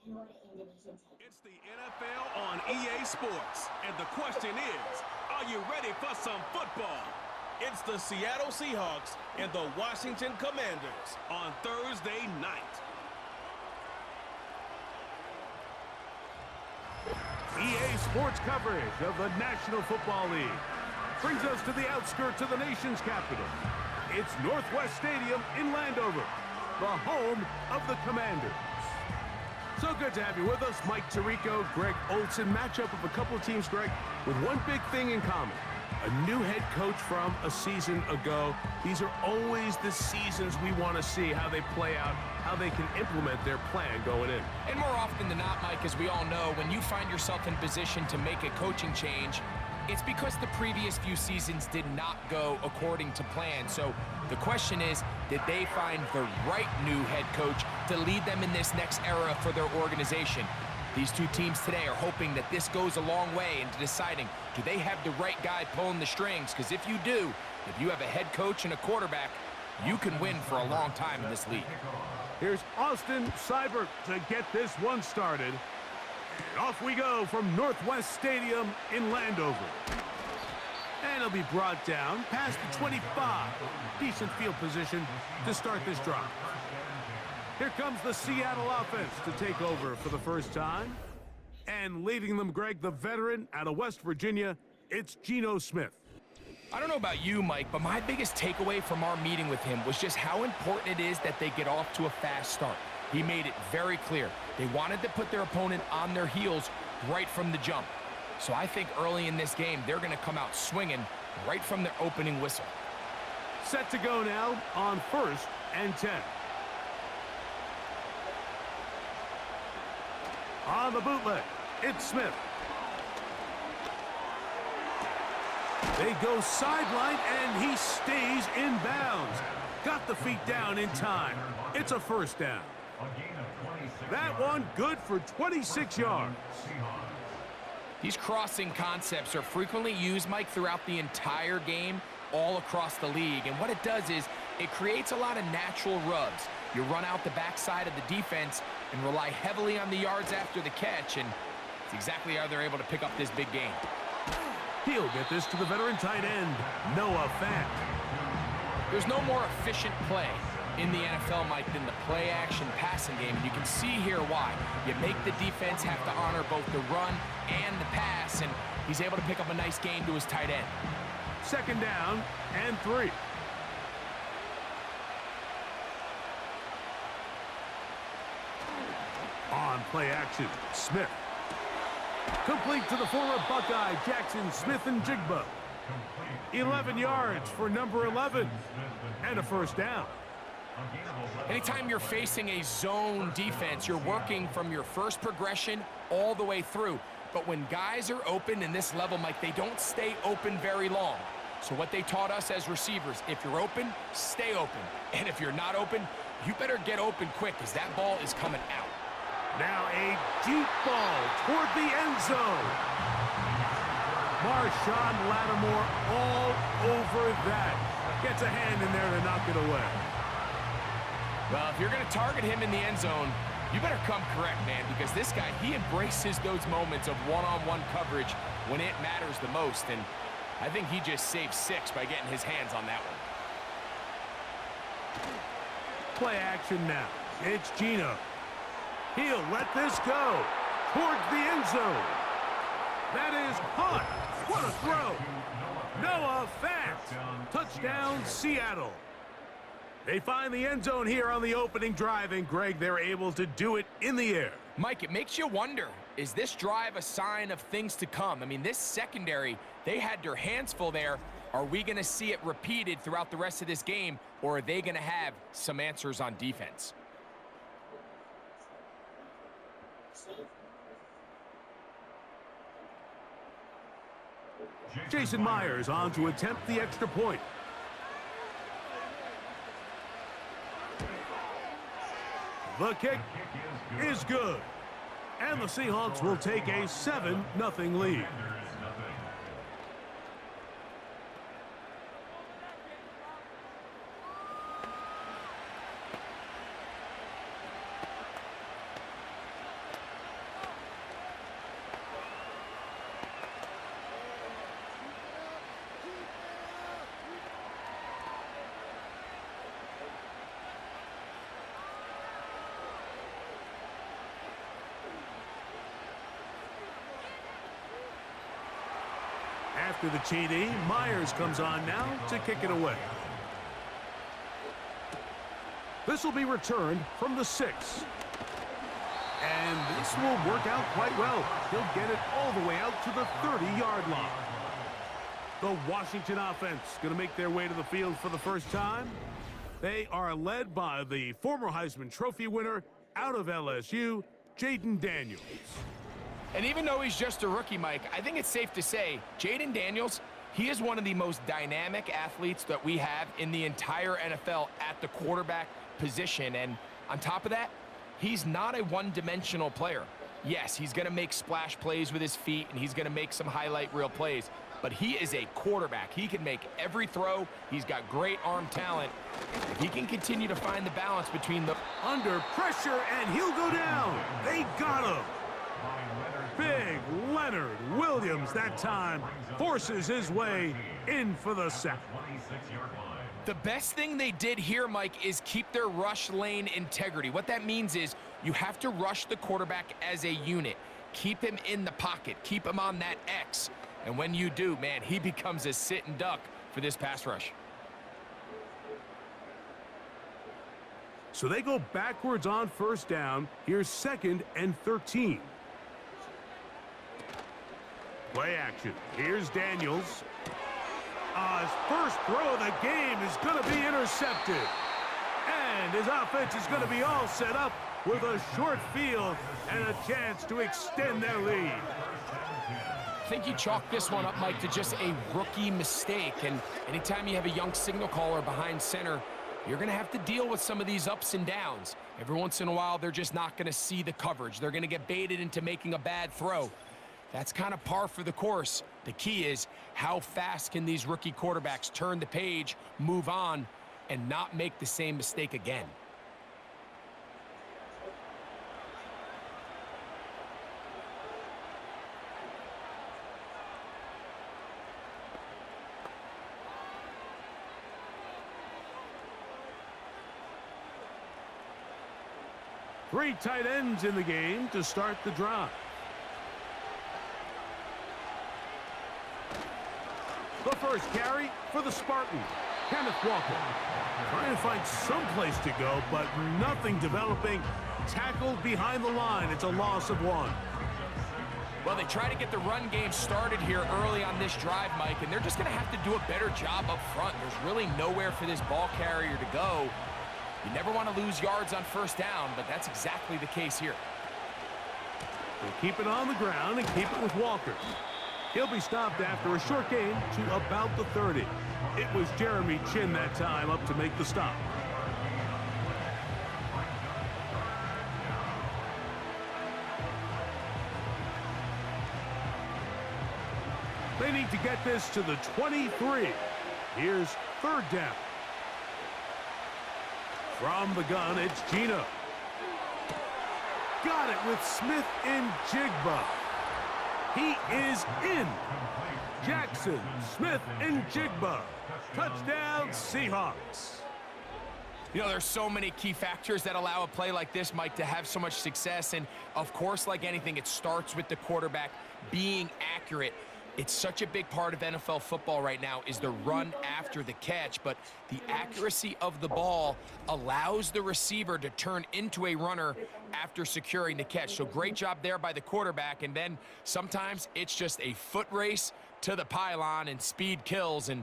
It's the NFL on EA Sports, and the question is, are you ready for some football? It's the Seattle Seahawks and the Washington Commanders on Thursday night. EA Sports coverage of the National Football League brings us to the outskirts of the nation's capital. It's Northwest Stadium in Landover, the home of the Commanders. So good to have you with us. Mike Tirico, Greg Olson. Matchup of a couple of teams, Greg, with one big thing in common. A new head coach from a season ago. These are always the seasons we want to see how they play out, how they can implement their plan going in. And more often than not, Mike, as we all know, when you find yourself in position to make a coaching change, it's because the previous few seasons did not go according to plan. So the question is, did they find the right new head coach to lead them in this next era for their organization? These two teams today are hoping that this goes a long way into deciding, do they have the right guy pulling the strings? Because if you do, if you have a head coach and a quarterback, you can win for a long time in this league. Here's Austin Seibert to get this one started. And off we go from Northwest Stadium in Landover. And it'll be brought down past the 25. Decent field position to start this drive. Here comes the Seattle offense to take over for the first time. And leading them, Greg, the veteran out of West Virginia, it's Geno Smith. I don't know about you, Mike, but my biggest takeaway from our meeting with him was just how important it is that they get off to a fast start. He made it very clear. They wanted to put their opponent on their heels right from the jump. So I think early in this game, they're going to come out swinging right from their opening whistle. Set to go now on 1st and 10. On the bootleg, it's Smith. They go sideline, and he stays in bounds. Got the feet down in time. It's a first down. That one good for 26 yards. These crossing concepts are frequently used, Mike, throughout the entire game, all across the league. And what it does is it creates a lot of natural rubs. You run out the backside of the defense and rely heavily on the yards after the catch, and it's exactly how they're able to pick up this big game. He'll get this to the veteran tight end, Noah Fant. There's no more efficient play in the NFL, Mike, than the play-action passing game, and you can see here why. You make the defense have to honor both the run and the pass, and he's able to pick up a nice gain to his tight end. Second down and 3. On play action, Smith. Complete to the former Buckeye, Jackson Smith-Njigba. 11 yards for number 11, and a first down. Anytime you're facing a zone defense, you're working from your first progression all the way through. But when guys are open in this level, Mike, they don't stay open very long. So what they taught us as receivers, if you're open, stay open. And if you're not open, you better get open quick, because that ball is coming out. Now a deep ball toward the end zone. Marshawn Lattimore all over that. Gets a hand in there to knock it away. Well, if you're going to target him in the end zone, you better come correct, man, because this guy, he embraces those moments of one-on-one coverage when it matters the most, and I think he just saved 6 by getting his hands on that one. Play action now. It's Geno. He'll let this go towards the end zone. That is caught. What a throw. Noah Fant. Touchdown, Seattle. They find the end zone here on the opening drive, and Greg, they're able to do it in the air. Mike, it makes you wonder, is this drive a sign of things to come? I mean, this secondary, they had their hands full there. Are we going to see it repeated throughout the rest of this game, or are they going to have some answers on defense? Jason Myers on to attempt the extra point. The kick is good. And the Seahawks will take a 7-0 lead. After the TD, Myers comes on now to kick it away. This will be returned from the 6. And this will work out quite well. He'll get it all the way out to the 30-yard line. The Washington offense going to make their way to the field for the first time. They are led by the former Heisman Trophy winner out of LSU, Jaden Daniels. And even though he's just a rookie, Mike, I think it's safe to say Jaden Daniels, he is one of the most dynamic athletes that we have in the entire NFL at the quarterback position. And on top of that, he's not a one-dimensional player. Yes, he's going to make splash plays with his feet, and he's going to make some highlight reel plays. But he is a quarterback. He can make every throw. He's got great arm talent. If he can continue to find the balance between the... Under pressure, and he'll go down. They got him. Big Leonard Williams that time forces his way in for the sack. The best thing they did here, Mike, is keep their rush lane integrity. What that means is you have to rush the quarterback as a unit. Keep him in the pocket. Keep him on that X. And when you do, man, he becomes a sit and duck for this pass rush. So they go backwards on first down. Here's 2nd and 13. Play action. Here's Daniels. His first throw of the game is going to be intercepted. And his offense is going to be all set up with a short field and a chance to extend their lead. I think you chalk this one up, Mike, to just a rookie mistake. And anytime you have a young signal caller behind center, you're going to have to deal with some of these ups and downs. Every once in a while, they're just not going to see the coverage. They're going to get baited into making a bad throw. That's kind of par for the course. The key is how fast can these rookie quarterbacks turn the page, move on, and not make the same mistake again. Three tight ends in the game to start the drive. The first carry for the Spartans, Kenneth Walker. Trying to find some place to go, but nothing developing. Tackled behind the line. It's a loss of 1. Well, they try to get the run game started here early on this drive, Mike, and they're just going to have to do a better job up front. There's really nowhere for this ball carrier to go. You never want to lose yards on first down, but that's exactly the case here. They keep it on the ground and keep it with Walker. He'll be stopped after a short gain to about the 30. It was Jeremy Chin that time up to make the stop. They need to get this to the 23. Here's 3rd down. From the gun, it's Gino. Got it with Smith and Jigba. He is in. Jackson, Smith, and Jigba. Touchdown, Seahawks. You know, there's so many key factors that allow a play like this, Mike, to have so much success. And, of course, like anything, it starts with the quarterback being accurate. It's such a big part of NFL football right now is the run after the catch, but the accuracy of the ball allows the receiver to turn into a runner after securing the catch. So great job there by the quarterback, and then sometimes it's just a foot race to the pylon and speed kills, and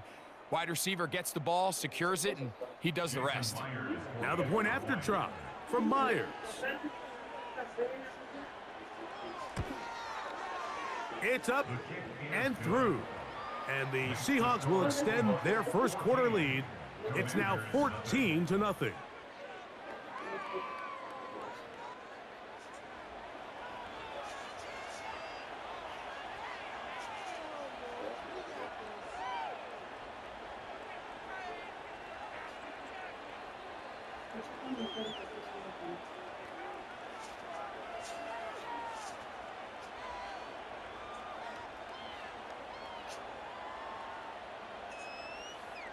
wide receiver gets the ball, secures it, and he does the rest. Now the point after drop from Myers. It's up and through. And the Seahawks will extend their first quarter lead. It's now 14-0.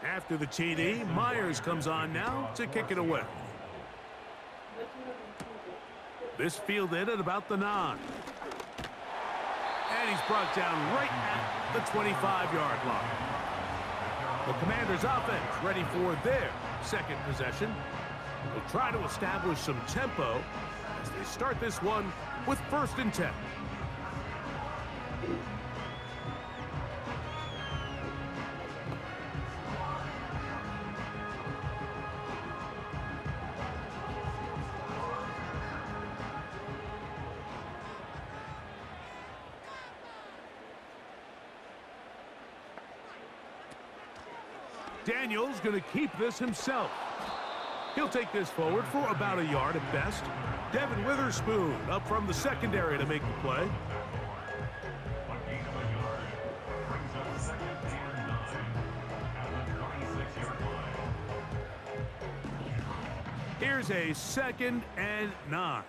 After the TD, Myers comes on now to kick it away. This fielded at about the 9. And And he's brought down right at the 25-yard line. The Commanders' offense ready for their second possession. They'll try to establish some tempo as they start this one with 1st and 10. Daniels going to keep this himself. He'll take this forward for about a yard at best. Devin Witherspoon up from the secondary to make the play. Here's a 2nd and 9.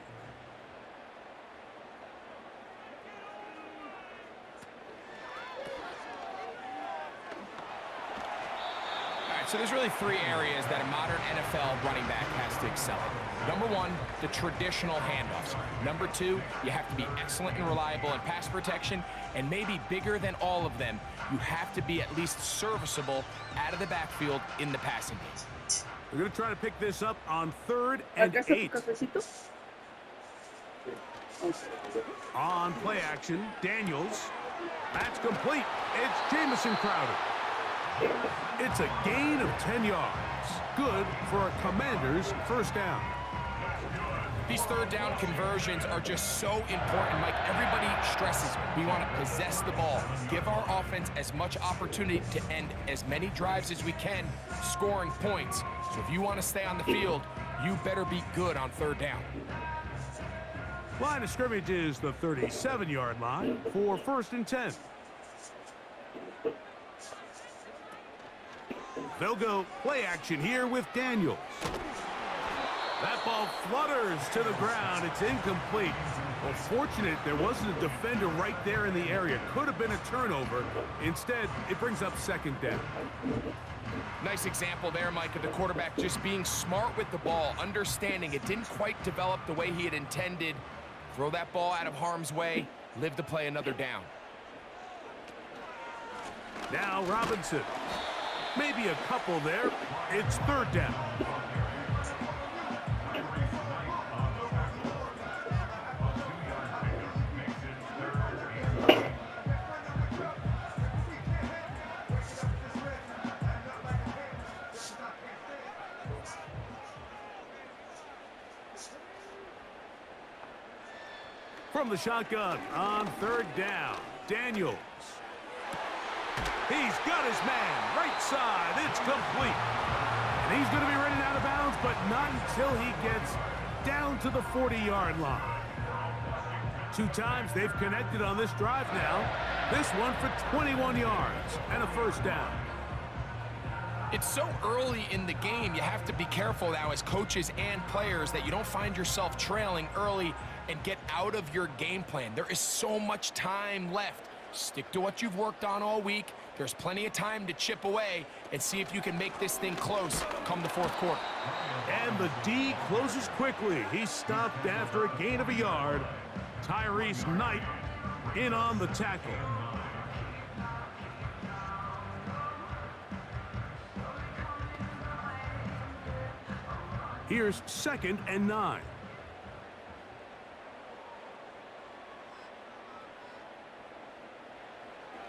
So there's really 3 areas that a modern NFL running back has to excel in. Number 1, the traditional handoffs. Number 2, you have to be excellent and reliable in pass protection. And maybe bigger than all of them, you have to be at least serviceable out of the backfield in the passing game. We're going to try to pick this up on 3rd and 8. On play action, Daniels. That's complete. It's Jamison Crowder. It's a gain of 10 yards. Good for a Commander's 1st down. These 3rd down conversions are just so important. Mike, everybody stresses we want to possess the ball, give our offense as much opportunity to end as many drives as we can, scoring points. So if you want to stay on the field, you better be good on 3rd down. Line of scrimmage is the 37-yard line for 1st and 10. They'll go play action here with Daniels. That ball flutters to the ground. It's incomplete. Well, fortunate there wasn't a defender right there in the area. Could have been a turnover. Instead, it brings up 2nd down. Nice example there, Mike, of the quarterback just being smart with the ball, understanding it didn't quite develop the way he had intended. Throw that ball out of harm's way, live to play another down. Now Robinson. Maybe a couple there. It's 3rd down. From the shotgun on 3rd down, Daniels. He's got his man, right side, it's complete. And he's going to be running out of bounds, but not until he gets down to the 40-yard line. 2 times they've connected on this drive now. This one for 21 yards and a 1st down. It's so early in the game, you have to be careful now as coaches and players that you don't find yourself trailing early and get out of your game plan. There is so much time left. Stick to what you've worked on all week. There's plenty of time to chip away and see if you can make this thing close come the 4th quarter. And the D closes quickly. He's stopped after a gain of a yard. Tyrese Knight in on the tackle. Here's 2nd and 9.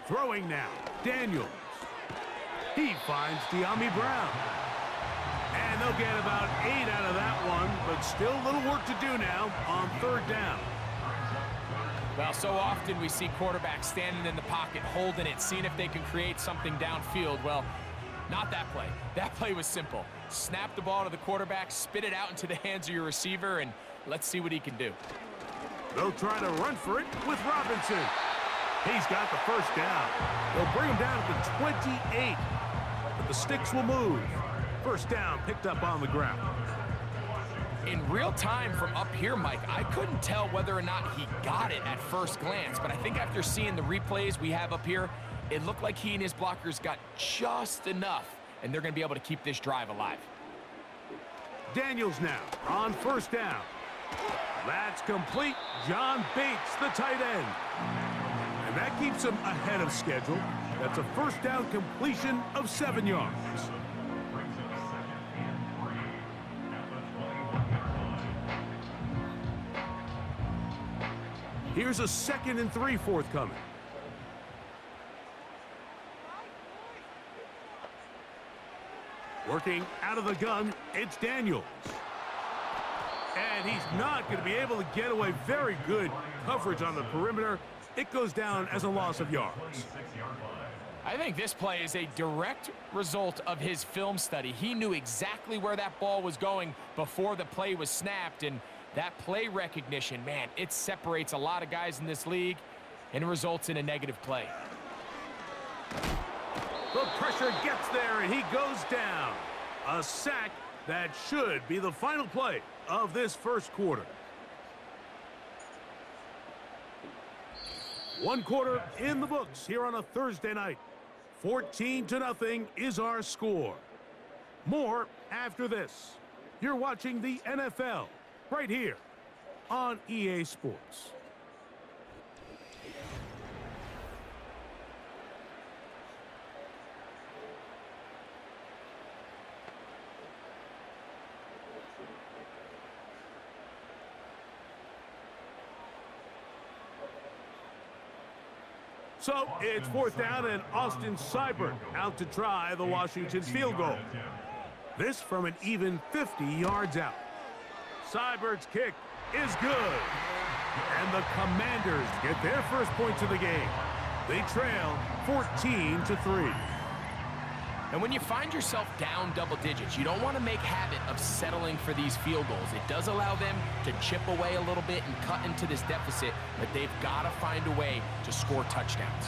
Throwing now, Daniels. He finds De'Ami Brown. And they'll get about 8 out of that one, but still a little work to do now on 3rd down. Well, so often we see quarterbacks standing in the pocket, holding it, seeing if they can create something downfield. Well, not that play. That play was simple. Snap the ball to the quarterback, spit it out into the hands of your receiver, and let's see what he can do. They'll try to run for it with Robinson. He's got the 1st down. They'll bring him down to the 28. But the sticks will move. 1st down picked up on the ground. In real time from up here, Mike, I couldn't tell whether or not he got it at first glance, but I think after seeing the replays we have up here, it looked like he and his blockers got just enough, and they're going to be able to keep this drive alive. Daniels now on 1st down. That's complete. John Bates, the tight end. And that keeps him ahead of schedule. That's a first down completion of 7 yards. Here's a 2nd and 3 forthcoming. Working out of the gun, it's Daniels. And he's not going to be able to get away. Very good coverage on the perimeter. It goes down as a loss of yards. I think this play is a direct result of his film study. He knew exactly where that ball was going before the play was snapped, and that play recognition, man, it separates a lot of guys in this league and results in a negative play. The pressure gets there, and he goes down. A sack that should be the final play of this first quarter. 1 quarter in the books here on a Thursday night. 14-0 is our score. More after this. You're watching the NFL right here on EA Sports. So it's 4th down, and Austin Seibert out to try the Washington's field goal. This from an even 50 yards out. Seibert's kick is good. And the Commanders get their first points of the game. They trail 14-3. And when you find yourself down double digits, you don't want to make habit of settling for these field goals. It does allow them to chip away a little bit and cut into this deficit, but they've got to find a way to score touchdowns.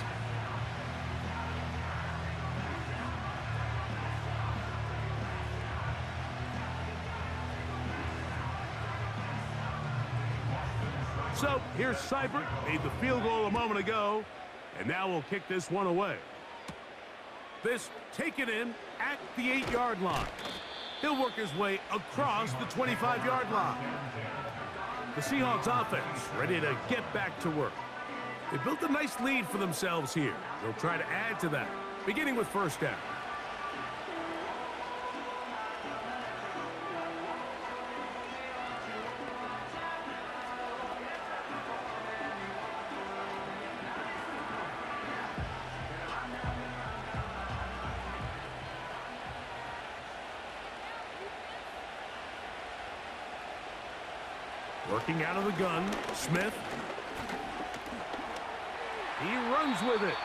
So here's Seibert, made the field goal a moment ago, and now we'll kick this one away. This taken in at the 8-yard line. He'll work his way across the 25-yard line. The Seahawks offense ready to get back to work. They built a nice lead for themselves here. They'll try to add to that, beginning with first down. Working out of the gun, Smith. He runs with it.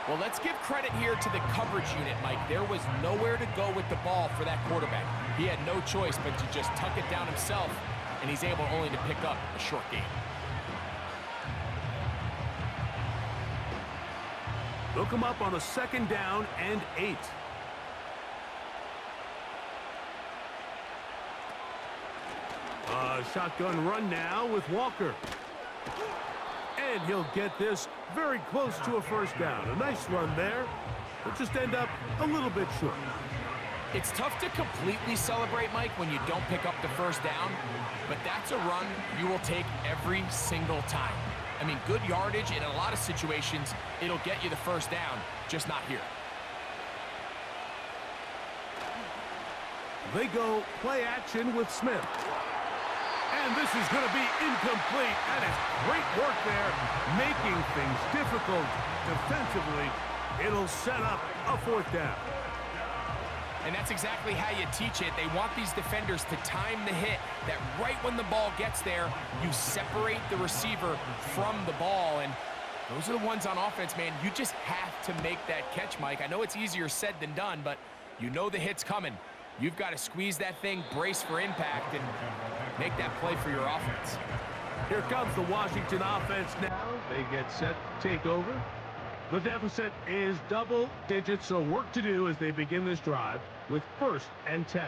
Well, let's give credit here to the coverage unit, Mike. There was nowhere to go with the ball for that quarterback. He had no choice but to just tuck it down himself, and he's able only to pick up a short gain. Look him up on a 2nd down and 8. A shotgun run now with Walker. And he'll get this very close to a first down. A nice run there. He'll just end up a little bit short. It's tough to completely celebrate, Mike, when you don't pick up the first down, but that's a run you will take every single time. I mean, good yardage, and in a lot of situations, it'll get you the first down, just not here. They go play action with Smith. And this is going to be incomplete. That is great work there, making things difficult defensively. It'll set up a 4th down. And that's exactly how you teach it. They want these defenders to time the hit, that right when the ball gets there, you separate the receiver from the ball. And those are the ones on offense, man. You just have to make that catch, Mike. I know it's easier said than done, but you know the hit's coming. You've got to squeeze that thing, brace for impact, and make that play for your offense. Here comes the Washington offense now. They get set to take over. The deficit is double digits, so work to do as they begin this drive with 1st and 10.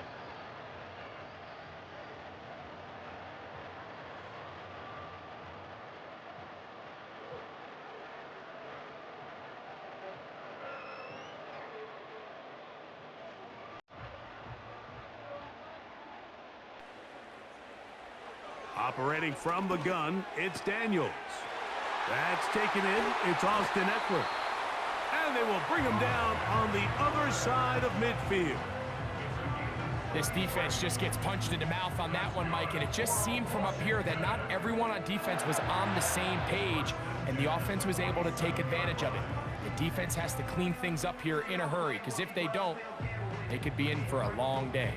Operating from the gun, it's Daniels. That's taken in. It's Austin Eckler. And they will bring him down on the other side of midfield. This defense just gets punched in the mouth on that one, Mike, and it just seemed from up here that not everyone on defense was on the same page, and the offense was able to take advantage of it. The defense has to clean things up here in a hurry, because if they don't, they could be in for a long day.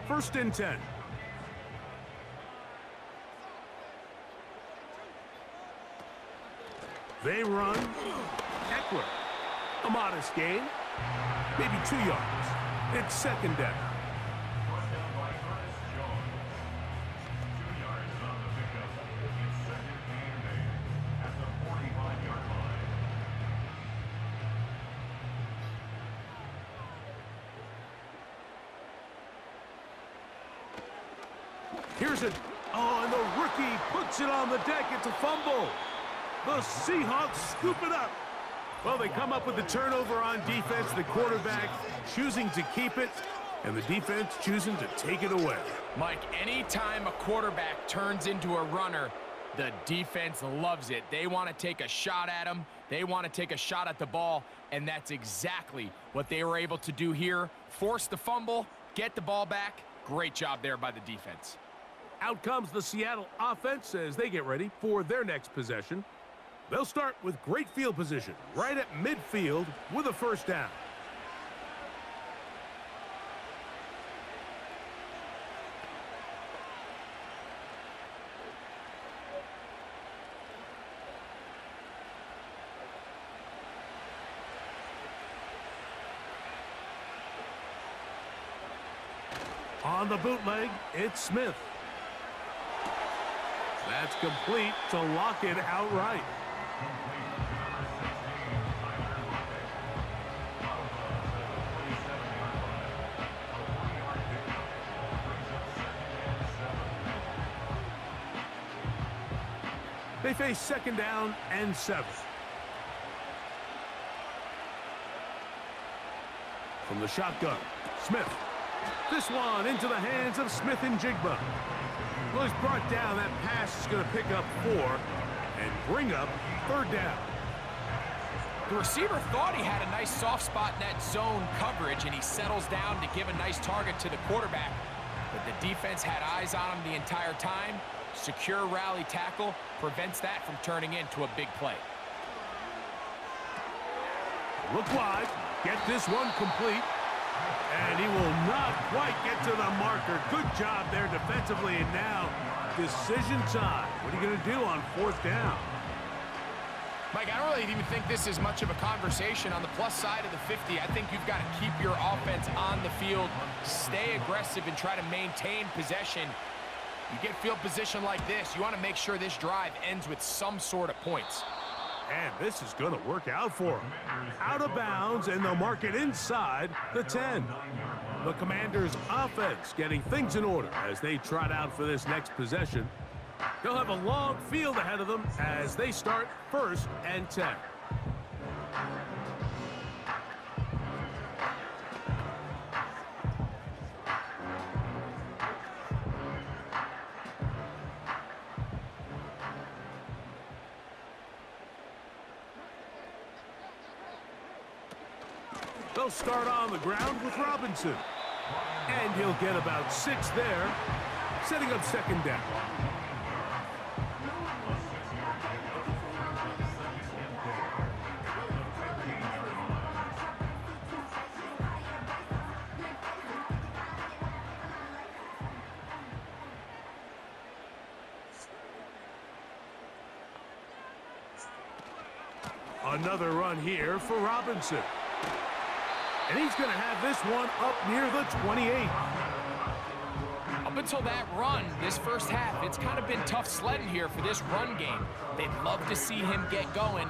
1st and 10. They run. Eckler. A modest gain. Maybe 2 yards. It's 2nd down. Here's it. Oh, and the rookie puts it on the deck. It's a fumble. The Seahawks scoop it up. Well, they come up with the turnover on defense. The quarterback choosing to keep it, and the defense choosing to take it away. Mike, anytime a quarterback turns into a runner, the defense loves it. They want to take a shot at him. They want to take a shot at the ball, and that's exactly what they were able to do here. Force the fumble, get the ball back. Great job there by the defense. Out comes the Seattle offense as they get ready for their next possession. They'll start with great field position right at midfield with a 1st down. On the bootleg, it's Smith. That's complete to lock it outright. They face 2nd down and 7. From the shotgun, Smith. This one into the hands of Smith and Jigba. Well, he's brought down. That pass is going to pick up 4 and bring up 3rd down. The receiver thought he had a nice soft spot in that zone coverage, and he settles down to give a nice target to the quarterback. But the defense had eyes on him the entire time. Secure rally tackle prevents that from turning into a big play. Look wide. Get this one complete. And he will not quite get to the marker. Good job there defensively. And now, decision time. What are you going to do on 4th down? Mike, I don't really even think this is much of a conversation. On the plus side of the 50, I think you've got to keep your offense on the field, stay aggressive, and try to maintain possession. You get field position like this, you want to make sure this drive ends with some sort of points. And this is going to work out for him. Out of bounds, and they'll mark it inside the 10. The Commanders' offense getting things in order as they trot out for this next possession. They'll have a long field ahead of them as they start 1st and 10. They'll start on the ground with Robinson. And he'll get about 6 there, setting up 2nd down. Another run here for Robinson. And he's going to have this one up near the 28. Up until that run, this first half, it's kind of been tough sledding here for this run game. They'd love to see him get going.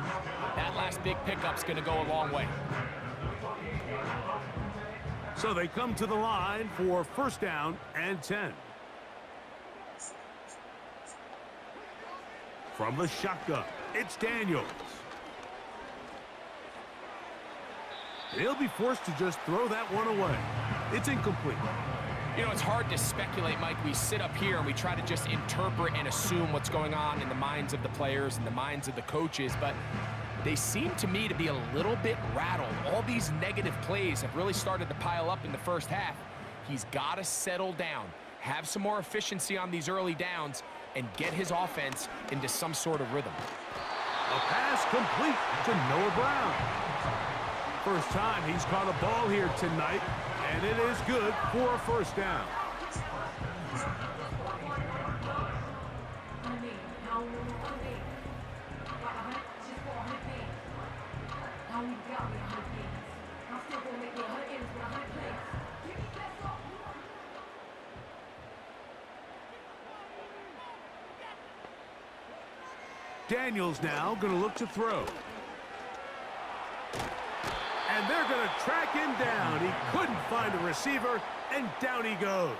That last big pickup's going to go a long way. So they come to the line for 1st down and 10. From the shotgun, it's Daniels. He'll be forced to just throw that one away. It's incomplete. You know, it's hard to speculate, Mike. We sit up here and we try to just interpret and assume what's going on in the minds of the players and the minds of the coaches, but they seem to me to be a little bit rattled. All these negative plays have really started to pile up in the first half. He's got to settle down, have some more efficiency on these early downs, and get his offense into some sort of rhythm. A pass complete to Noah Brown. First time he's caught a ball here tonight, and it is good for a first down. Daniels now going to look to throw. And they're going to track him down. He couldn't find a receiver, and down he goes.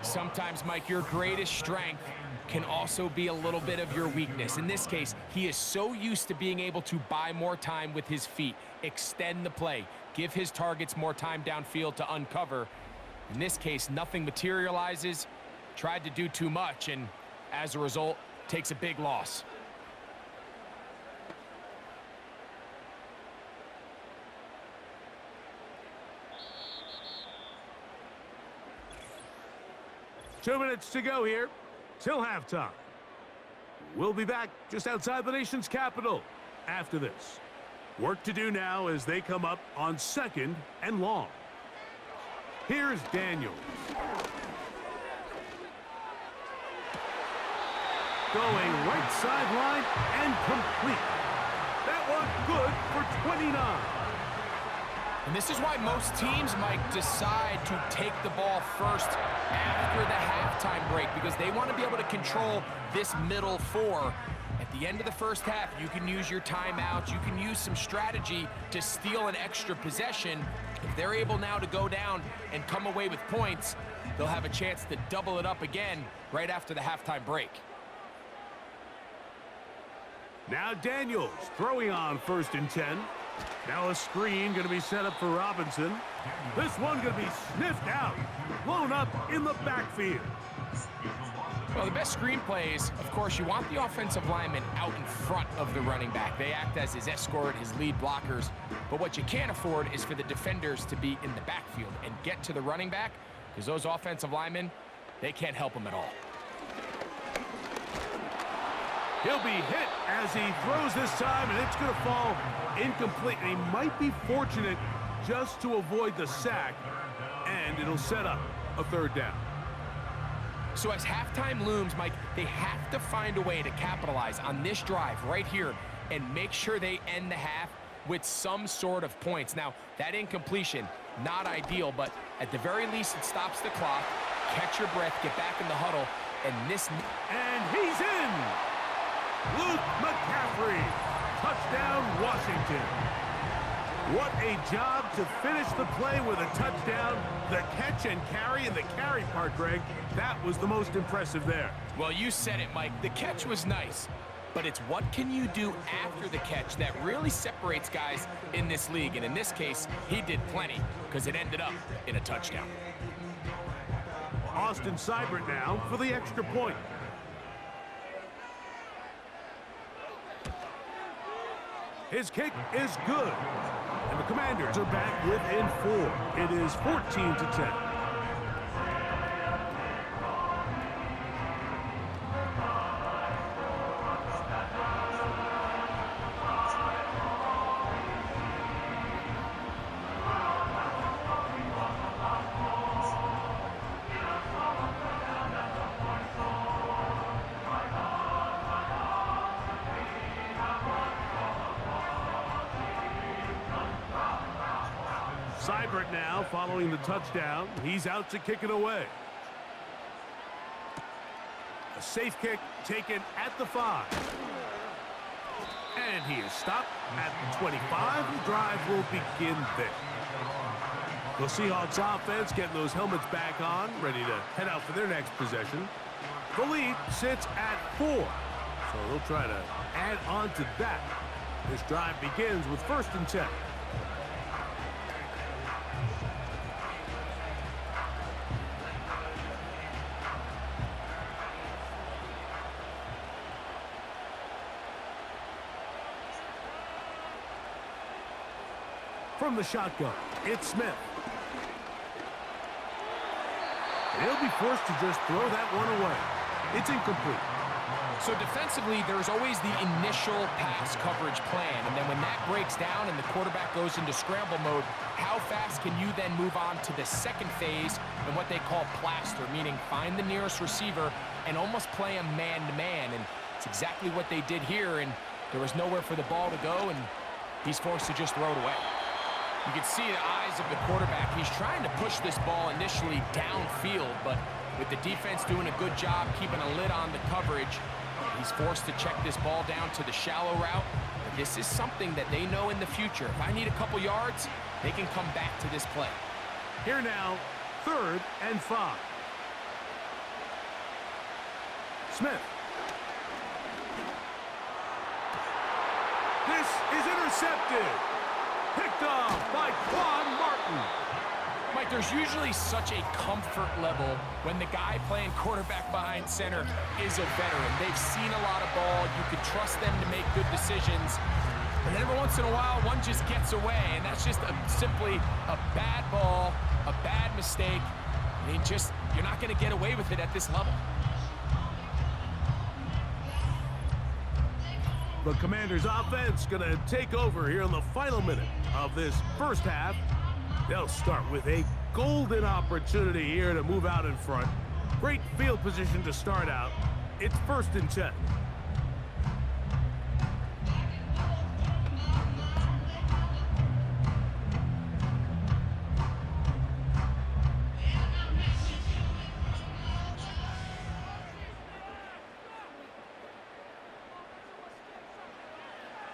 Sometimes, Mike, your greatest strength can also be a little bit of your weakness. In this case, he is so used to being able to buy more time with his feet, extend the play, give his targets more time downfield to uncover. In this case, nothing materializes, tried to do too much, and as a result, takes a big loss. Two minutes to go here till halftime. We'll be back just outside the nation's capital after this. Work to do now as they come up on 2nd and long. Here's Daniels. Going right sideline and complete. That one good for 29. And this is why most teams, Mike, decide to take the ball first after the halftime break, because they want to be able to control this middle four. At the end of the first half, you can use your timeouts, you can use some strategy to steal an extra possession. If they're able now to go down and come away with points, they'll have a chance to double it up again right after the halftime break. Now Daniels throwing on 1st and 10. Now a screen going to be set up for Robinson. This one going to be sniffed out, blown up in the backfield. Well, the best screen plays, of course, you want the offensive lineman out in front of the running back. They act as his escort, his lead blockers. But what you can't afford is for the defenders to be in the backfield and get to the running back, because those offensive linemen, they can't help him at all. He'll be hit as he throws this time, and it's going to fall incomplete. And he might be fortunate just to avoid the sack, and it'll set up a 3rd down. So as halftime looms, Mike, they have to find a way to capitalize on this drive right here and make sure they end the half with some sort of points. Now, that incompletion, not ideal, but at the very least, it stops the clock. Catch your breath, get back in the huddle, and this... And he's in! Luke McCaffrey, touchdown Washington. What a job to finish the play with a touchdown. The catch and carry, and the carry part, Greg, that was the most impressive there. Well, you said it, Mike. The catch was nice, but it's what can you do after the catch that really separates guys in this league. And in this case, he did plenty because it ended up in a touchdown. Austin Seibert now for the extra point. His kick is good. And the Commanders are back within 4. It is 14-10. Seibert now following the touchdown. He's out to kick it away. A safe kick taken at the 5. And he is stopped at the 25. The drive will begin there. The Seahawks offense getting those helmets back on, ready to head out for their next possession. The lead sits at 4. So they'll try to add on to that. This drive begins with 1st and 10. From the shotgun, it's Smith. And he'll be forced to just throw that one away. It's incomplete. So defensively, there's always the initial pass coverage plan, and then when that breaks down and the quarterback goes into scramble mode, how fast can you then move on to the second phase and what they call plaster, meaning find the nearest receiver and almost play a man-to-man, and it's exactly what they did here, and there was nowhere for the ball to go, and he's forced to just throw it away. You can see the eyes of the quarterback. He's trying to push this ball initially downfield, but with the defense doing a good job keeping a lid on the coverage, he's forced to check this ball down to the shallow route. But this is something that they know in the future. If I need a couple yards, they can come back to this play. Here now, 3rd and 5. Smith. This is intercepted. Picked off by Quan Martin. Mike, there's usually such a comfort level when the guy playing quarterback behind center is a veteran. They've seen a lot of ball. You can trust them to make good decisions. And then every once in a while, one just gets away, and that's just simply a bad ball, a bad mistake. I mean, you're not going to get away with it at this level. The Commanders' offense going to take over here in the final minute of this first half. They'll start with a golden opportunity here to move out in front. Great field position to start out. It's 1st and 10.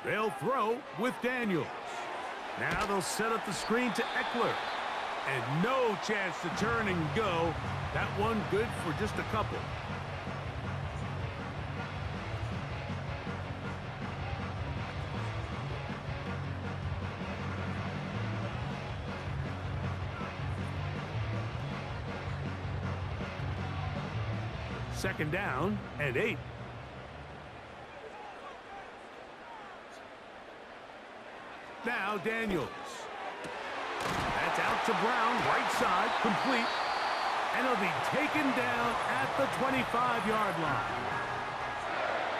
They'll throw with Daniels. Now they'll set up the screen to Eckler. And no chance to turn and go. That one good for just a couple. Second down and 8. Now Daniels. That's out to Brown, right side, complete. And he'll be taken down at the 25-yard line.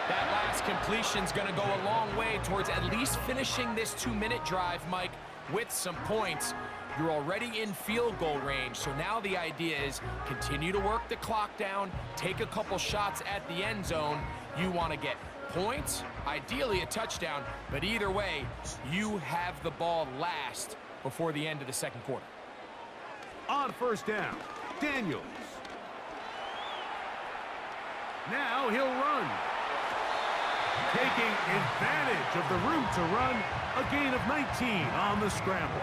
That last completion's going to go a long way towards at least finishing this 2-minute drive, Mike, with some points. You're already in field goal range, so now the idea is continue to work the clock down, take a couple shots at the end zone. You want to get points, ideally a touchdown, but either way, you have the ball last before the end of the second quarter. On first down, Daniels. Now he'll run. Taking advantage of the room to run, a gain of 19 on the scramble.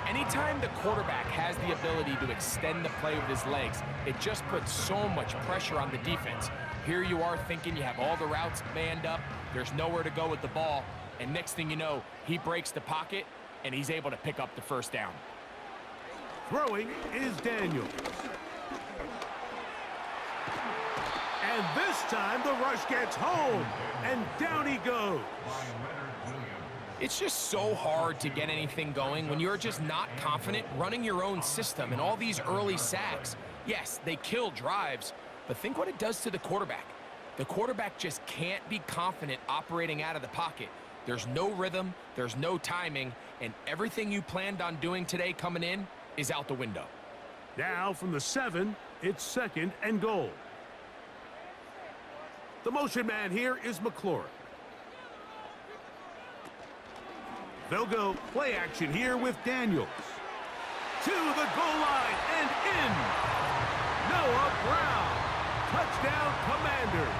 Anytime the quarterback has the ability to extend the play with his legs, it just puts so much pressure on the defense. Here you are thinking you have all the routes manned up, there's nowhere to go with the ball, and next thing you know, he breaks the pocket, and he's able to pick up the first down. Throwing is Daniels. And this time the rush gets home, and down he goes. It's just so hard to get anything going when you're just not confident running your own system, and all these early sacks. Yes, they kill drives, but think what it does to the quarterback. The quarterback just can't be confident operating out of the pocket. There's no rhythm, there's no timing, and everything you planned on doing today coming in is out the window. Now from the 7, it's 2nd and goal. The motion man here is McLaurin. They'll go play action here with Daniels. To the goal line and in. Noah Brown. Touchdown Commanders.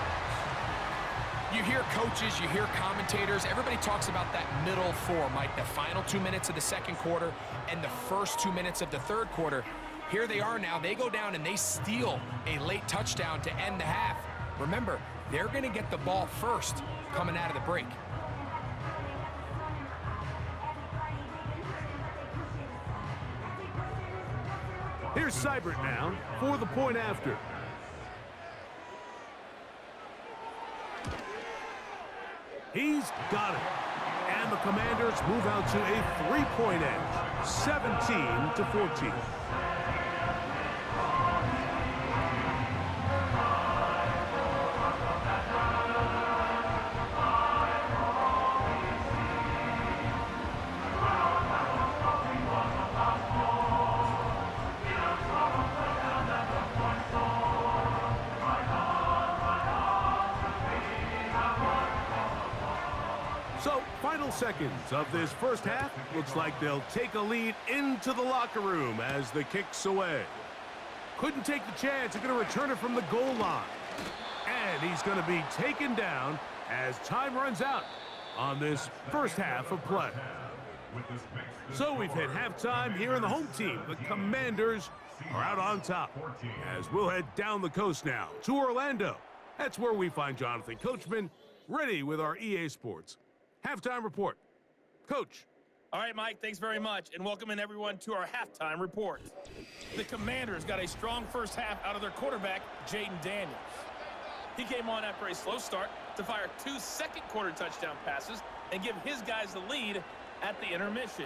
You hear coaches, you hear commentators, everybody talks about that middle 4, Mike, the final 2 minutes of the second quarter and the first 2 minutes of the third quarter. Here they are now. They go down and they steal a late touchdown to end the half. Remember, they're going to get the ball first coming out of the break. Here's Seibert now for the point after. He's got it. And the Commanders move out to a 3-point edge, 17-14. So, final seconds of this first half. Looks like they'll take a lead into the locker room as the kick's away. Couldn't take the chance. They're going to return it from the goal line. And he's going to be taken down as time runs out on this first half of play. So we've hit halftime here in the home team. The Commanders are out on top as we'll head down the coast now to Orlando. That's where we find Jonathan Coachman ready with our EA Sports halftime report. Coach. All right, Mike, thanks very much, and welcome in everyone to our halftime report. The Commanders got a strong first half out of their quarterback, Jaden Daniels. He came on after a slow start to fire 2 second-quarter touchdown passes and give his guys the lead at the intermission.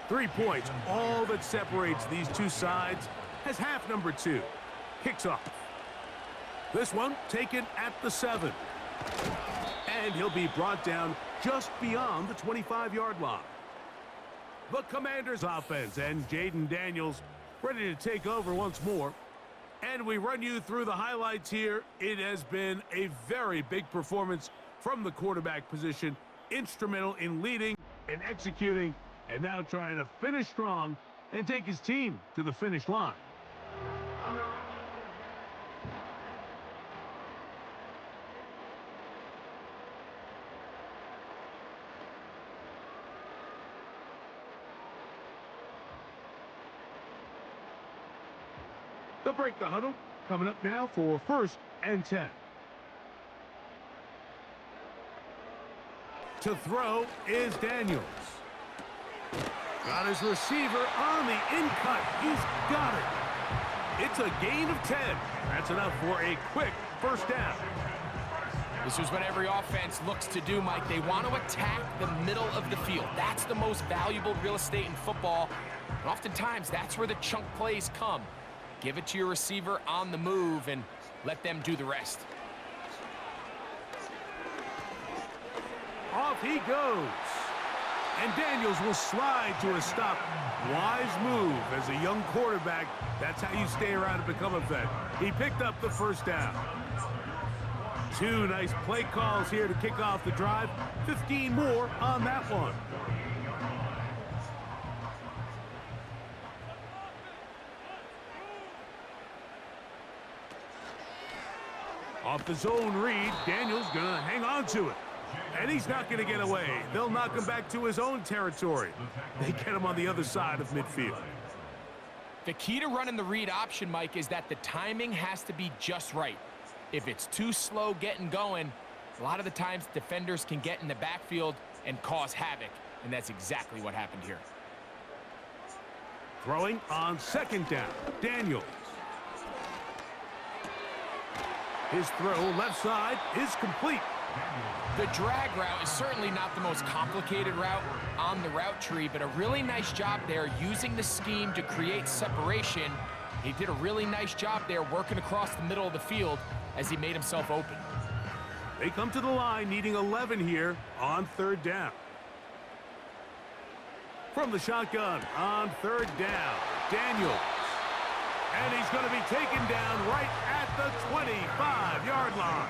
Three points, all that separates these two sides, as half number 2 kicks off. This one taken at the 7. And he'll be brought down just beyond the 25-yard line. The Commanders offense and Jaden Daniels ready to take over once more. And we run you through the highlights here. It has been a very big performance from the quarterback position, instrumental in leading and executing, and now trying to finish strong and take his team to the finish line. They'll break the huddle. Coming up now for 1st and 10. To throw is Daniels. Got his receiver on the in-cut. He's got it. It's a gain of 10. That's enough for a quick first down. This is what every offense looks to do, Mike. They want to attack the middle of the field. That's the most valuable real estate in football. And oftentimes, that's where the chunk plays come. Give it to your receiver on the move and let them do the rest. Off he goes. And Daniels will slide to a stop. Wise move as a young quarterback. That's how you stay around and become a vet. He picked up the first down. 2 nice play calls here to kick off the drive. 15 more on that one. Off the zone read, Daniels gonna hang on to it. And he's not going to get away. They'll knock him back to his own territory. They get him on the other side of midfield. The key to running the read option, Mike, is that the timing has to be just right. If it's too slow getting going, a lot of the times defenders can get in the backfield and cause havoc, and that's exactly what happened here. Throwing on 2nd down, Daniels. His throw left side is complete. The drag route is certainly not the most complicated route on the route tree, but a really nice job there using the scheme to create separation. He did a really nice job there working across the middle of the field as he made himself open. They come to the line needing 11 here on 3rd down. From the shotgun on 3rd down, Daniels. And he's going to be taken down right at the 25-yard line.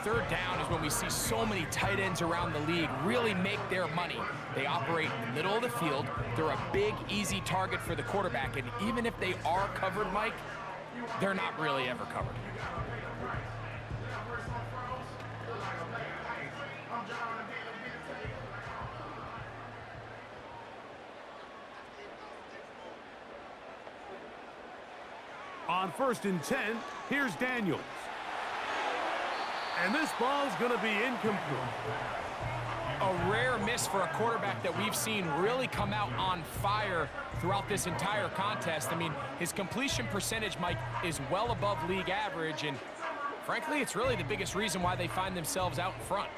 3rd down is when we see so many tight ends around the league really make their money. They operate in the middle of the field. They're a big, easy target for the quarterback, and even if they are covered, Mike, they're not really ever covered. On 1st and 10, here's Daniels. And this ball's going to be incomplete. a rare miss for a quarterback that we've seen really come out on fire throughout this entire contest. I mean, his completion percentage, Mike, is well above league average, and frankly, it's really the biggest reason why they find themselves out in front.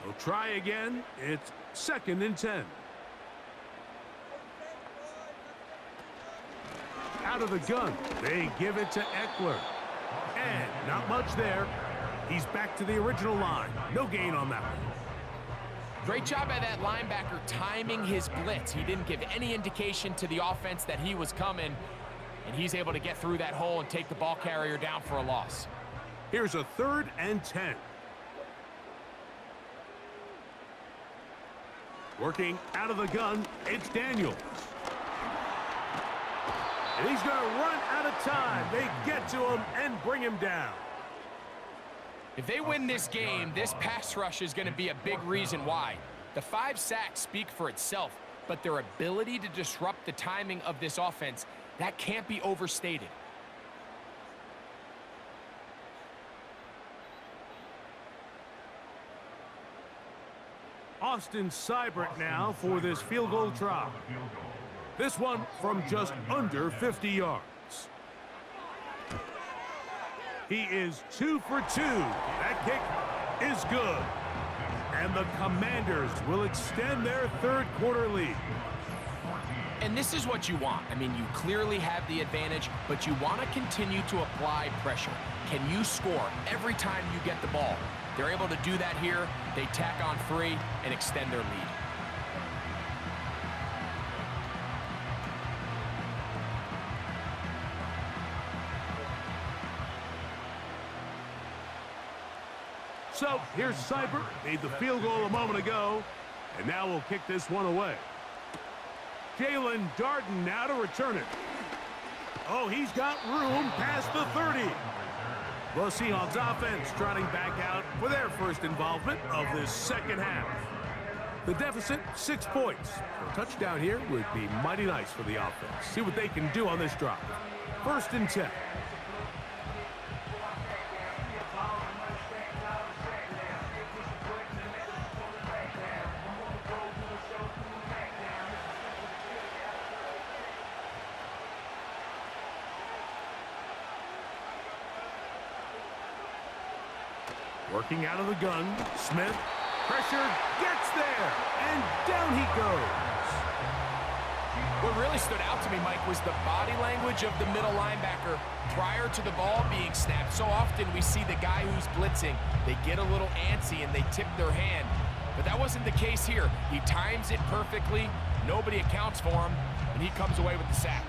They'll try again. It's 2nd and 10. Out of the gun, they give it to Eckler. And not much there. He's back to the original line. No gain on that one. Great job by that linebacker timing his blitz. He didn't give any indication to the offense that he was coming, and he's able to get through that hole and take the ball carrier down for a loss. Here's a 3rd and 10. Working out of the gun, it's Daniels. And he's going to run out of time. They get to him and bring him down. If they win this game, this pass rush is going to be a big reason why. The 5 sacks speak for itself, but their ability to disrupt the timing of this offense, that can't be overstated. Austin Seibert now for this field goal try. This one from just under 50 yards. He is 2 for 2. That kick is good. And the Commanders will extend their 3rd quarter lead. And this is what you want. I mean, you clearly have the advantage, but you want to continue to apply pressure. Can you score every time you get the ball? They're able to do that here. They tack on 3 and extend their lead. So here's Seibert, made the field goal a moment ago, and now we'll kick this one away. Jalen Darden now to return it. Oh, he's got room past the 30. The Seahawks offense trotting back out for their first involvement of this 2nd half. The deficit, 6 points. A touchdown here would be mighty nice for the offense. See what they can do on this drive. 1st and 10. Working out of the gun, Smith, pressure, gets there, and down he goes. What really stood out to me, Mike, was the body language of the middle linebacker prior to the ball being snapped. So often we see the guy who's blitzing, they get a little antsy and they tip their hand. But that wasn't the case here. He times it perfectly, nobody accounts for him, and he comes away with the sack.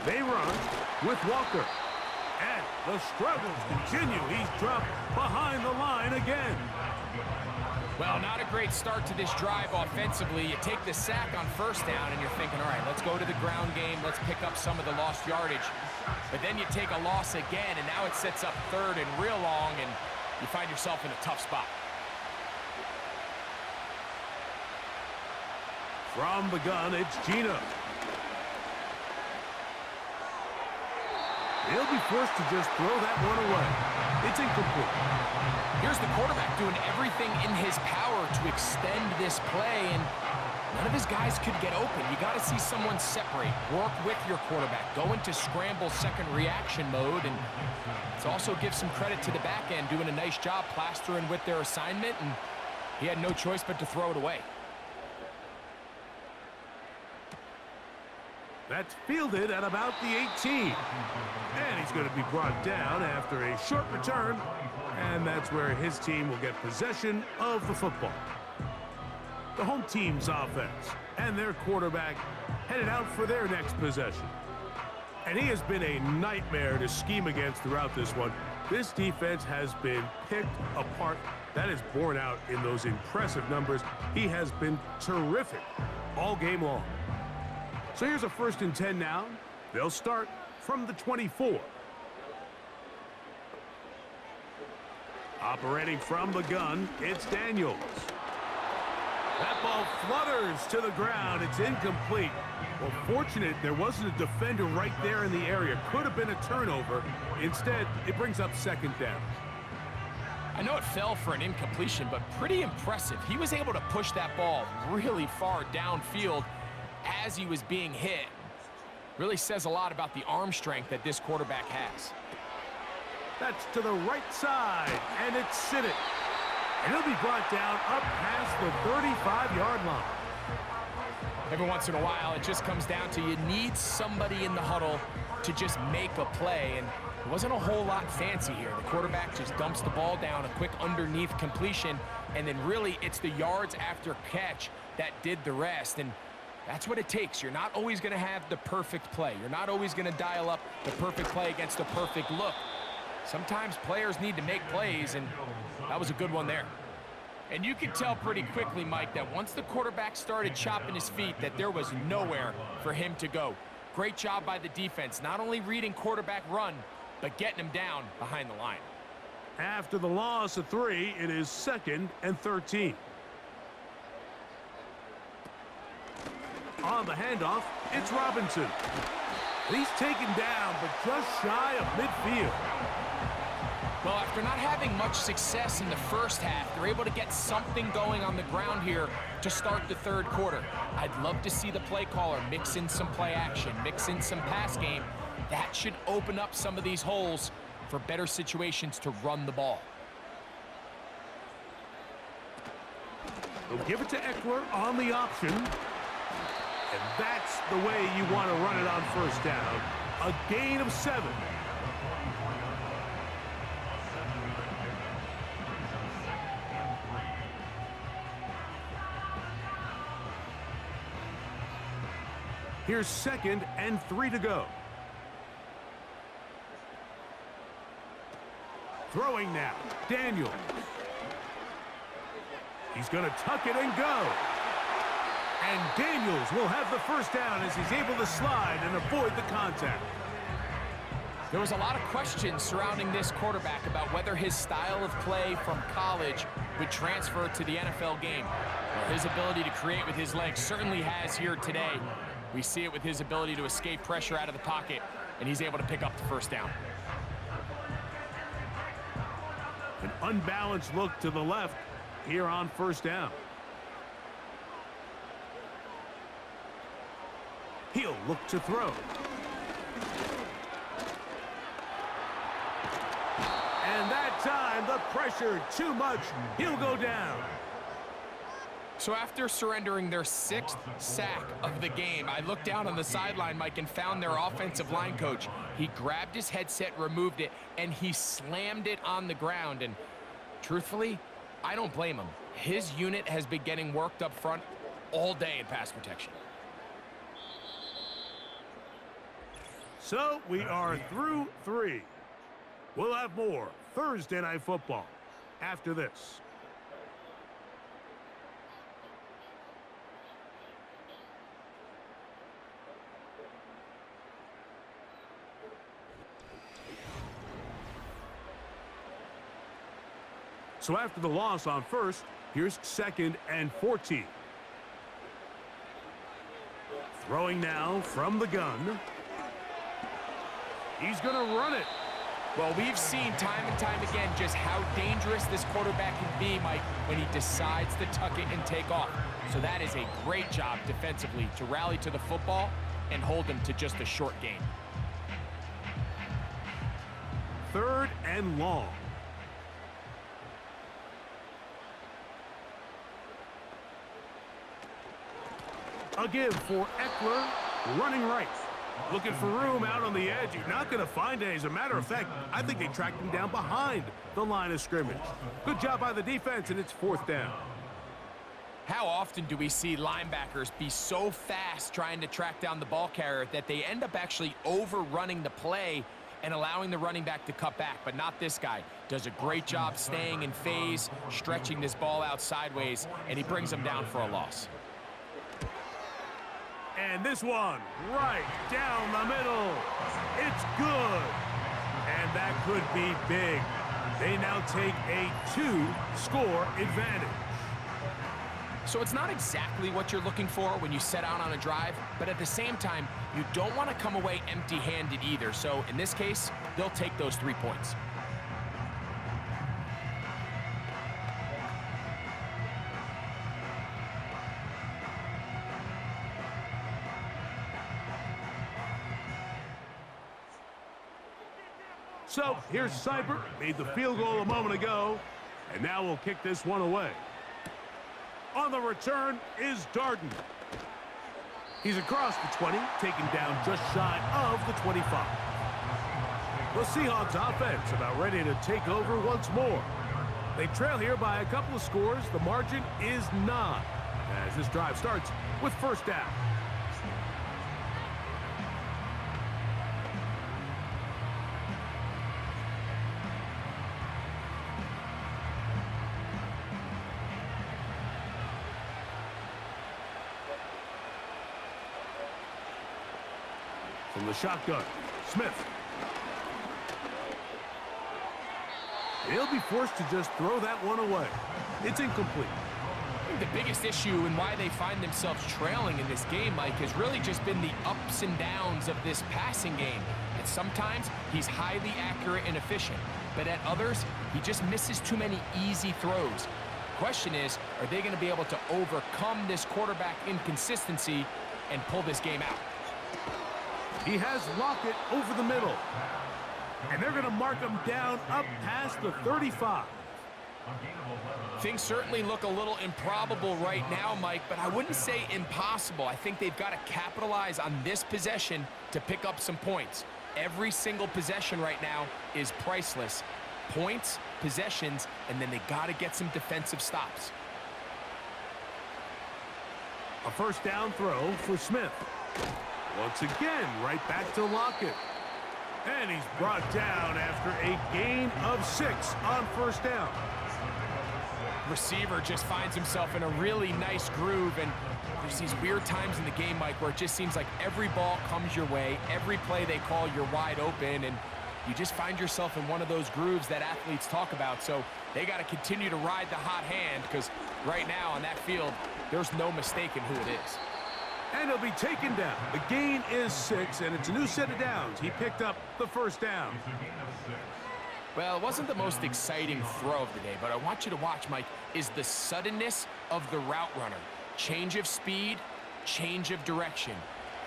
They run with Walker. And the struggles continue. He's dropped behind the line again. Well, not a great start to this drive offensively. You take the sack on 1st down and you're thinking, all right, let's go to the ground game. Let's pick up some of the lost yardage. But then you take a loss again, and now it sets up 3rd and real long, and you find yourself in a tough spot. From the gun, it's Gino. He'll be forced to just throw that one away. It's incomplete. Here's the quarterback doing everything in his power to extend this play, and none of his guys could get open. You got to see someone separate, work with your quarterback, go into scramble second reaction mode, and it also gives some credit to the back end doing a nice job plastering with their assignment, and he had no choice but to throw it away. That's fielded at about the 18. And he's going to be brought down after a short return. And that's where his team will get possession of the football. The home team's offense and their quarterback headed out for their next possession. And he has been a nightmare to scheme against throughout this one. This defense has been picked apart. That is borne out in those impressive numbers. He has been terrific all game long. So here's a 1st and 10 now. They'll start from the 24. Operating from the gun, it's Daniels. That ball flutters to the ground. It's incomplete. Well, fortunate there wasn't a defender right there in the area. Could have been a turnover. Instead, it brings up second down. I know it fell for an incompletion, but pretty impressive. He was able to push that ball really far downfield as he was being hit. Really says a lot about the arm strength that this quarterback has. That's to the right side, and it's Sinnott. And he'll be brought down up past the 35-yard line. Every once in a while, it just comes down to you need somebody in the huddle to just make a play, and it wasn't a whole lot fancy here. The quarterback just dumps the ball down, a quick underneath completion, and then really it's the yards after catch that did the rest, and that's what it takes. You're not always going to have the perfect play. You're not always going to dial up the perfect play against the perfect look. Sometimes players need to make plays, and that was a good one there. And you could tell pretty quickly, Mike, that once the quarterback started chopping his feet, that there was nowhere for him to go. Great job by the defense, not only reading quarterback run, but getting him down behind the line. After the loss of 3, it is 2nd and 13. On the handoff, it's Robinson. He's taken down, but just shy of midfield. Well, after not having much success in the first half, they're able to get something going on the ground here to start the third quarter. I'd love to see the play caller mix in some play action, mix in some pass game. That should open up some of these holes for better situations to run the ball. They'll give it to Eckler on the option. And that's the way you want to run it on first down. A gain of 7. Here's 2nd and 3 to go. Throwing now, Daniels. He's going to tuck it and go. And Daniels will have the first down as he's able to slide and avoid the contact. There was a lot of questions surrounding this quarterback about whether his style of play from college would transfer to the NFL game. Well, his ability to create with his legs certainly has here today. We see it with his ability to escape pressure out of the pocket, and he's able to pick up the first down. An unbalanced look to the left here on first down. He'll look to throw. And that time, the pressure too much. He'll go down. So after surrendering their 6th sack of the game, I looked down on the sideline, Mike, and found their offensive line coach. He grabbed his headset, removed it, and he slammed it on the ground. And truthfully, I don't blame him. His unit has been getting worked up front all day in pass protection. So we are through 3. We'll have more Thursday Night Football after this. So after the loss on first, here's 2nd and 14. Throwing now from the gun. He's going to run it. Well, we've seen time and time again just how dangerous this quarterback can be, Mike, when he decides to tuck it and take off. So that is a great job defensively to rally to the football and hold him to just a short gain. 3rd and long. A give for Eckler, running right. Looking for room out on the edge. You're not going to find it. As a matter of fact, I think they tracked him down behind the line of scrimmage. Good job by the defense, and it's 4th down. How often do we see linebackers be so fast trying to track down the ball carrier that they end up actually overrunning the play and allowing the running back to cut back? But not this guy. Does a great job staying in phase, stretching this ball out sideways, and he brings him down for a loss. And this one, right down the middle. It's good. And that could be big. They now take a 2-score advantage. So it's not exactly what you're looking for when you set out on a drive, but at the same time, you don't want to come away empty-handed either. So in this case, they'll take those 3 points. So here's Cyber, made the field goal a moment ago, and now we'll kick this one away. On the return is Darden. He's across the 20, taken down just shy of the 25. The Seahawks offense about ready to take over once more. They trail here by a couple of scores. The margin is 9 as this drive starts with first down. From the shotgun, Smith. He'll be forced to just throw that one away. It's incomplete. I think the biggest issue and why they find themselves trailing in this game, Mike, has really just been the ups and downs of this passing game. And sometimes he's highly accurate and efficient, but at others, he just misses too many easy throws. Question is, are they going to be able to overcome this quarterback inconsistency and pull this game out? He has Lockett over the middle. And they're going to mark him down up past the 35. Things certainly look a little improbable right now, Mike, but I wouldn't say impossible. I think they've got to capitalize on this possession to pick up some points. Every single possession right now is priceless. Points, possessions, and then they got to get some defensive stops. A first down throw for Smith. Once again, right back to Lockett. And he's brought down after a gain of 6 on first down. Receiver just finds himself in a really nice groove, and there's these weird times in the game, Mike, where it just seems like every ball comes your way, every play they call, you're wide open, and you just find yourself in one of those grooves that athletes talk about. So they got to continue to ride the hot hand, because right now on that field, there's no mistaking who it is. And he'll be taken down. The gain is 6, and it's a new set of downs. He picked up the first down. Well, it wasn't the most exciting throw of the day, but I want you to watch, Mike, is the suddenness of the route runner. Change of speed, change of direction.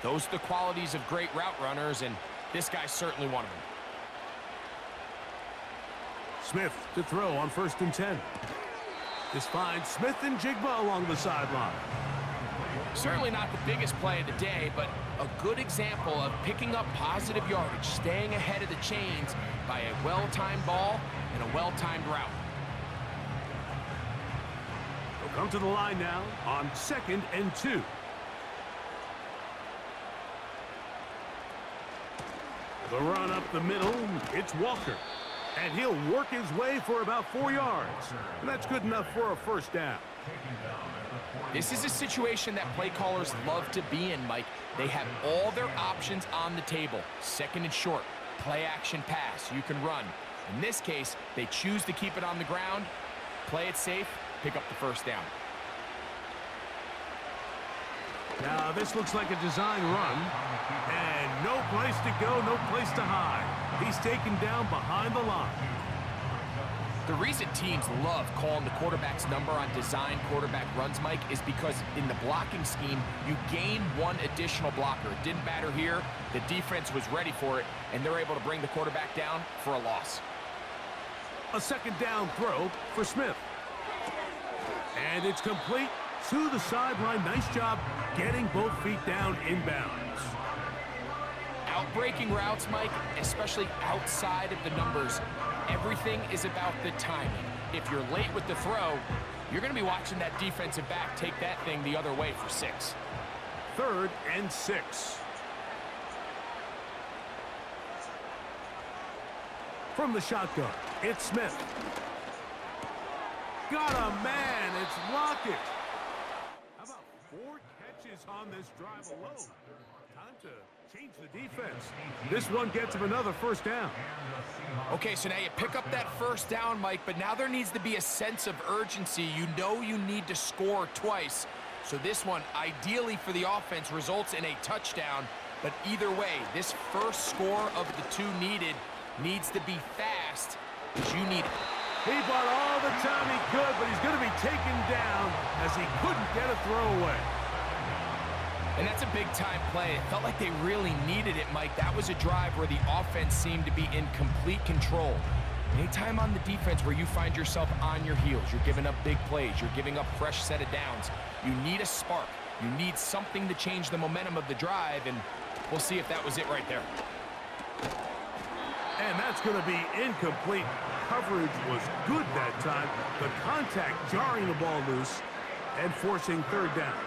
Those are the qualities of great route runners, and this guy's certainly one of them. Smith to throw on 1st and 10. This finds Smith and Jigba along the sideline. Certainly not the biggest play of the day, but a good example of picking up positive yardage, staying ahead of the chains by a well-timed ball and a well-timed route. They'll come to the line now on 2nd and 2. The run up the middle, it's Walker. And he'll work his way for about 4 yards. And that's good enough for a first down. This is a situation that play callers love to be in, Mike. They have all their options on the table. 2nd and short, play action pass, you can run. In this case, they choose to keep it on the ground, play it safe, pick up the first down. Now this looks like a design run. And no place to go, no place to hide. He's taken down behind the line. The reason teams love calling the quarterback's number on design quarterback runs, Mike, is because in the blocking scheme, you gain one additional blocker. It didn't matter here. The defense was ready for it, and they're able to bring the quarterback down for a loss. A 2nd down throw for Smith. And it's complete to the sideline. Nice job getting both feet down inbounds. Outbreaking routes, Mike, especially outside of the numbers, everything is about the timing. If you're late with the throw, you're going to be watching that defensive back take that thing the other way for 6. 3rd and 6. From the shotgun, it's Smith. Got a man, it's Lockett. How about 4 catches on this drive alone? Time to Change the defense. This one gets him another first down. Okay, so now you pick up that first down, Mike, but now there needs to be a sense of urgency. You know you need to score twice. So this one, ideally for the offense, results in a touchdown. But either way, this first score of the two needed needs to be fast, because you need... He bought all the time he could, but he's going to be taken down as he couldn't get a throwaway. And that's a big-time play. It felt like they really needed it, Mike. That was a drive where the offense seemed to be in complete control. Anytime on the defense where you find yourself on your heels, you're giving up big plays, you're giving up fresh set of downs, you need a spark. You need something to change the momentum of the drive, and we'll see if that was it right there. And that's going to be incomplete. Coverage was good that time. The contact jarring the ball loose and forcing third down.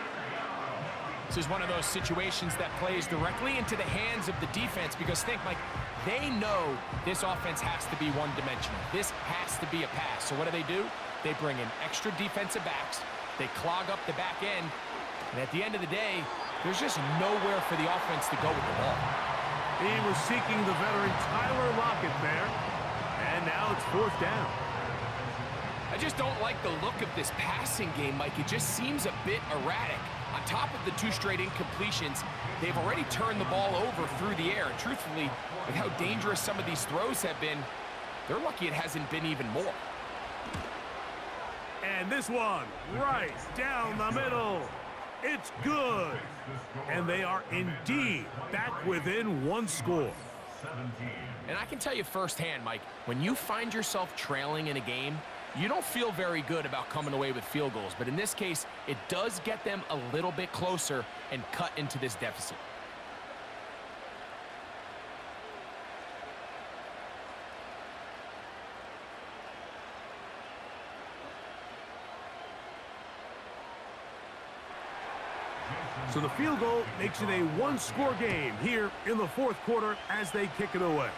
This is one of those situations that plays directly into the hands of the defense, because think, Mike, they know this offense has to be one-dimensional. This has to be a pass. So what do? They bring in extra defensive backs. They clog up the back end. And at the end of the day, there's just nowhere for the offense to go with the ball. He was seeking the veteran Tyler Lockett there. And now it's fourth down. I just don't like the look of this passing game, Mike. It just seems a bit erratic. On top of the 2 straight incompletions, they've already turned the ball over through the air. And truthfully, with how dangerous some of these throws have been, they're lucky it hasn't been even more. And this one, right down the middle. It's good. And they are indeed back within one score. And I can tell you firsthand, Mike, when you find yourself trailing in a game, you don't feel very good about coming away with field goals. But in this case, it does get them a little bit closer and cut into this deficit. So the field goal makes it a one-score game here in the fourth quarter as they kick it away.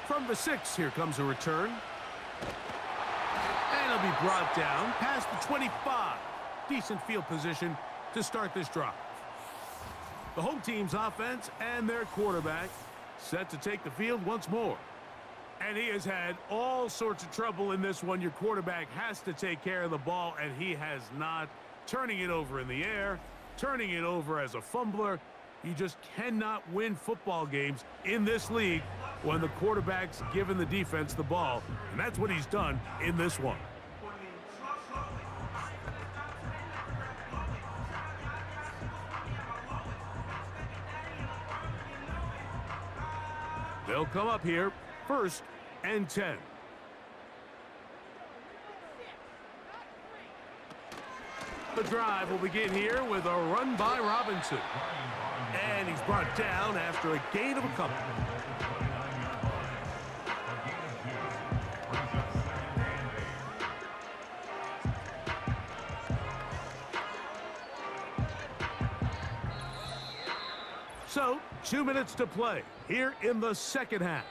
From the 6, here comes a return. And it'll be brought down past the 25. Decent field position to start this drive. The home team's offense and their quarterback set to take the field once more. And he has had all sorts of trouble in this one. Your quarterback has to take care of the ball, and he has not. Turning it over in the air, turning it over as a fumbler. You just cannot win football games in this league when the quarterback's giving the defense the ball. And that's what he's done in this one. They'll come up here, 1st and 10. The drive will begin here with a run by Robinson. And he's brought down after a gain of a couple. So, 2 minutes to play here in the second half.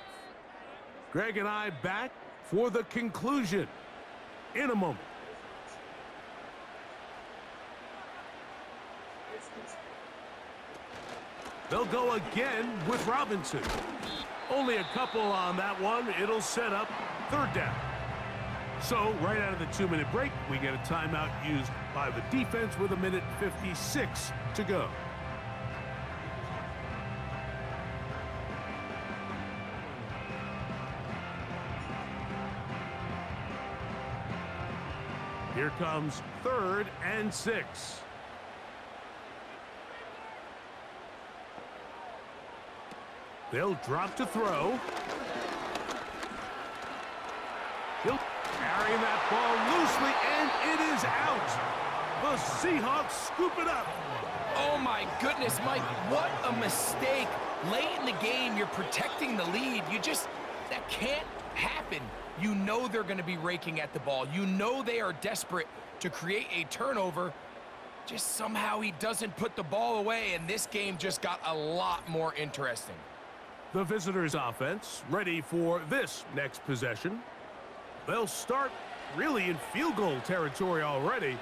Greg and I back for the conclusion in a moment. They'll go again with Robinson. Only a couple on that one. It'll set up third down. So, right out of the 2-minute break, we get a timeout used by the defense with 1:56 to go. Here comes 3rd and 6. They'll drop to throw. He'll carry that ball loosely, and it is out. The Seahawks scoop it up. Oh, my goodness, Mike, what a mistake. Late in the game, you're protecting the lead. That can't happen. You know they're going to be raking at the ball. You know they are desperate to create a turnover. Just somehow he doesn't put the ball away, and this game just got a lot more interesting. The visitors' offense ready for this next possession. They'll start really in field goal territory already.